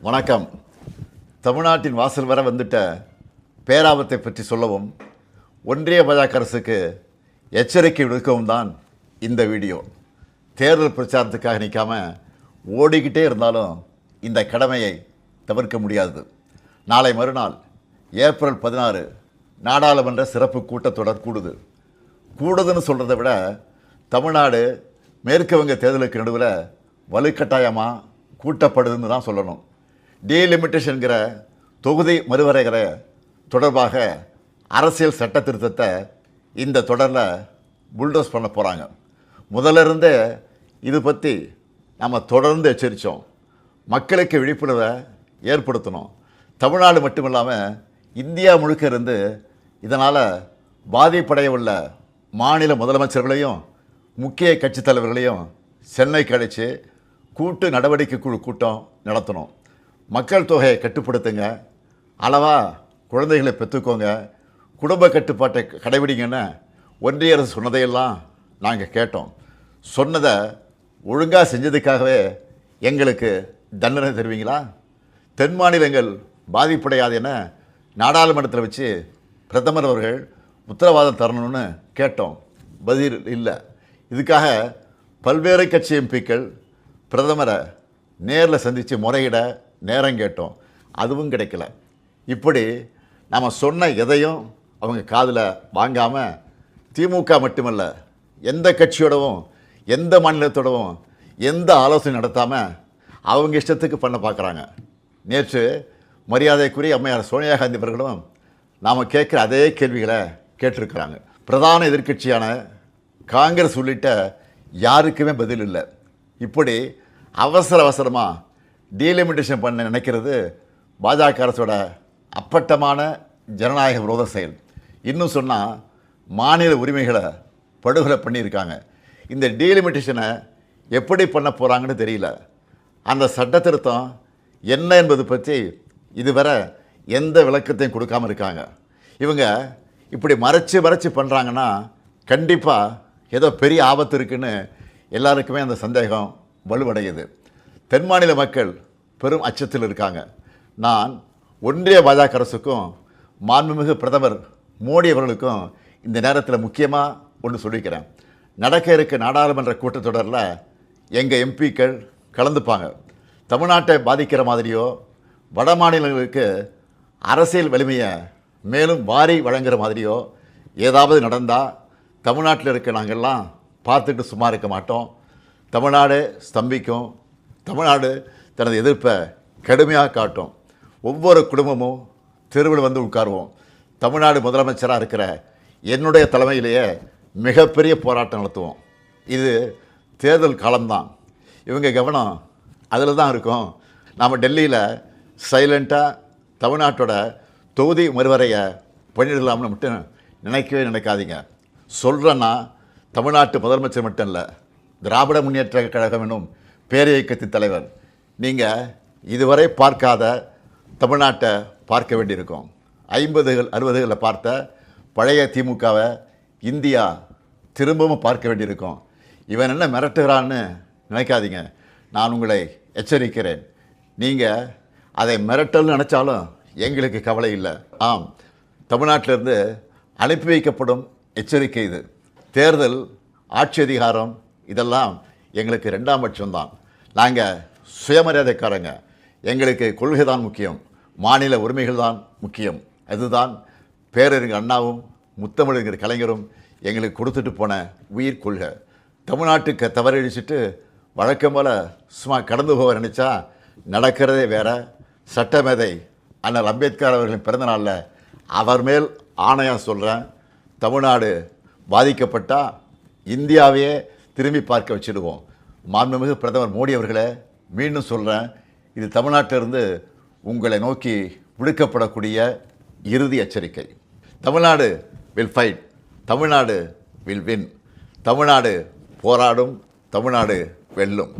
வணக்கம். தமிழ்நாட்டின் வாசல் வர வந்துட்ட பேராபத்தை பற்றி சொல்லவும் ஒன்றிய பாஜக அரசுக்கு எச்சரிக்கை விடுக்கவும் தான் இந்த வீடியோ. தேர்தல் பிரச்சாரத்துக்காக நிற்காம ஓடிக்கிட்டே இருந்தாலும் இந்த கடமையை தவிர்க்க முடியாது. நாளை மறுநாள் ஏப்ரல் 16 நாடாளுமன்ற சிறப்பு கூட்டத்தொடர் கூடுதுன்னு சொல்கிறத விட தமிழ்நாடு மேற்கு வங்க தேர்தலுக்கு நடுவில் வலுக்கட்டாயமாக கூட்டப்படுதுன்னு தான் சொல்லணும். டீலிமிட்டேஷன்கிற தொகுதி மறுவரைகிற தொடர்பாக அரசியல் சட்ட திருத்தத்தை இந்த தொடரில் புல்டோஸ் பண்ண போகிறாங்க. முதல்ல இருந்தே இது பற்றி நம்ம தொடர்ந்து எச்சரித்தோம். மக்களுக்கு விழிப்புணர்வை ஏற்படுத்தணும். தமிழ்நாடு மட்டும் இல்லாமல் இந்தியா முழுக்க இருந்து இதனால் பாதிப்படைய உள்ள மாநில முதலமைச்சர்களையும் முக்கிய கட்சித் தலைவர்களையும் சென்னைக்கு அழைச்சி கூட்டு நடவடிக்கை குழு கூட்டம் நடத்தணும். மக்கள் தொகையை கட்டுப்படுத்துங்க, அளவாக குழந்தைகளை பெற்றுக்கோங்க, குடும்ப கட்டுப்பாட்டை கடைபிடிங்கன்னு ஒன்றிய அரசு சொன்னதையெல்லாம் நாங்கள் கேட்டோம். சொன்னதை ஒழுங்காக செஞ்சதுக்காகவே எங்களுக்கு தண்டனை தருவீங்களா? தென் மாநிலங்கள் பாதிப்படையாது என நாடாளுமன்றத்தில் வச்சு பிரதமர் அவர்கள் உத்தரவாதம் தரணும்னு கேட்டோம். பதில் இல்லை. இதுக்காக பல்வேறு கட்சி எம்பிக்கள் பிரதமரை நேரில் சந்தித்து முறையிட நேரம் கேட்டோம். அதுவும் கிடைக்கல. இப்படி நம்ம சொன்ன எதையும் அவங்க காதில் வாங்காமல் திமுக மட்டுமல்ல, எந்த கட்சியோடவும் எந்த மாநிலத்தோடவும் எந்த ஆலோசனை நடத்தாமல் அவங்க இஷ்டத்துக்கு பண்ண பார்க்குறாங்க. நேற்று மரியாதைக்குரிய அம்மையார் சோனியா காந்தி அவர்களும் நாம் கேட்குற அதே கேள்விகளை கேட்டிருக்கிறாங்க. பிரதான எதிர்க்கட்சியான காங்கிரஸ் உள்ளிட்ட யாருக்குமே பதில் இல்லை. இப்படி அவசரமாக டீலிமிட்டேஷன் பண்ண நினைக்கிறது பாஜக அரசோட அப்பட்டமான ஜனநாயக விரோத செயல். இன்னும் சொன்னால் மாநில உரிமைகளை படுகொலை பண்ணியிருக்காங்க. இந்த டீலிமிட்டேஷனை எப்படி பண்ண போகிறாங்கன்னு தெரியல. அந்த சட்ட திருத்தம் என்ன என்பது பற்றி இதுவரை எந்த விளக்கத்தையும் கொடுக்காமல் இருக்காங்க. இவங்க இப்படி மறைச்சு பண்ணுறாங்கன்னா கண்டிப்பாக ஏதோ பெரிய ஆபத்து இருக்குன்னு எல்லாருக்குமே அந்த சந்தேகம் வலுவடையுது. தென் மாநில மக்கள் பெரும் அச்சத்தில் இருக்காங்க. நான் ஒன்றிய பாஜக அரசுக்கும் மாண்புமிகு பிரதமர் மோடி அவர்களுக்கும் இந்த நேரத்தில் முக்கியமாக ஒன்று சொல்லிக்கிறேன். நடக்க இருக்க நாடாளுமன்ற கூட்டத்தொடரில் எங்கள் எம்பிக்கள் கலந்துப்பாங்க. தமிழ்நாட்டை பாதிக்கிற மாதிரியோ வட மாநிலங்களுக்கு அரசியல் வலிமையை மேலும் வாரி வழங்குகிற மாதிரியோ ஏதாவது நடந்தால் தமிழ்நாட்டில் இருக்க நாங்கள்லாம் பார்த்துட்டு சும்மா இருக்க மாட்டோம். தமிழ்நாடு ஸ்தம்பிக்கும். தமிழ்நாடு தனது எதிர்ப்பை கடுமையாக காட்டும். ஒவ்வொரு குடும்பமும் தெருவில் வந்து உட்காருவோம். தமிழ்நாடு முதலமைச்சராக இருக்கிற என்னுடைய தலைமையிலேயே மிகப்பெரிய போராட்டம் நடத்துவோம். இது தேர்தல் காலம்தான். இவங்க கவனம் அதில் தான் இருக்கும். நாம் டெல்லியில் சைலண்ட்டாக தமிழ்நாட்டோட தொகுதி மறுவரையை பண்ணிடலாம்னு மட்டும் நினைக்காதீங்க. சொல்கிறேன்னா தமிழ்நாட்டு முதலமைச்சர் மட்டும் இல்லை, திராவிட முன்னேற்ற கழகம் என்னும் பேரியக்கத்தின் தலைவர். நீங்கள் இதுவரை பார்க்காத தமிழ்நாட்டை பார்க்க வேண்டியிருக்கும். 50கள் 60களில் பார்த்த பழைய திமுகவை இந்தியா திரும்பவும் பார்க்க வேண்டியிருக்கும். இவன் என்ன மிரட்டுகிறான்னு நினைக்காதீங்க. நான் உங்களை எச்சரிக்கிறேன். நீங்கள் அதை மிரட்டல்னு நினச்சாலும் எங்களுக்கு கவலை இல்லை. ஆம், தமிழ்நாட்டிலிருந்து அனுப்பி வைக்கப்படும் எச்சரிக்கை இது. தேர்தல், ஆட்சி அதிகாரம் இதெல்லாம் எங்களுக்கு 2ஆம் பட்சம்தான். நாங்கள் சுயமரியாதைக்காரங்க. எங்களுக்கு கொள்கை தான் முக்கியம், மாநில உரிமைகள் தான் முக்கியம். அதுதான் பேரறிஞர் அண்ணாவும் முத்தமிழறிஞர் கலைஞரும் எங்களுக்கு கொடுத்துட்டு போன உயிர் கொள்கை. தமிழ்நாட்டுக்கு தவறழிச்சிட்டு வழக்கம் போல் சும்மா கடந்து போக நினச்சா நடக்கிறதே வேறு. சட்டமேதை அண்ணல் அம்பேத்கர் அவர்களின் பிறந்தநாளில் அவர் மேல் ஆணையாக சொல்கிறேன், தமிழ்நாடு பாதிக்கப்பட்டால் இந்தியாவையே திரும்பி பார்க்க வச்சுடுவோம். மாண்புமிகு பிரதமர் மோடி அவர்களே, மீண்டும் சொல்கிறேன், இது தமிழ்நாட்டிலிருந்து உங்களை நோக்கி விடுக்கப்படக்கூடிய இறுதி எச்சரிக்கை. Tamil Nadu will fight, Tamil Nadu will win. Tamil Nadu போராடும், தமிழ்நாடு வெல்லும்.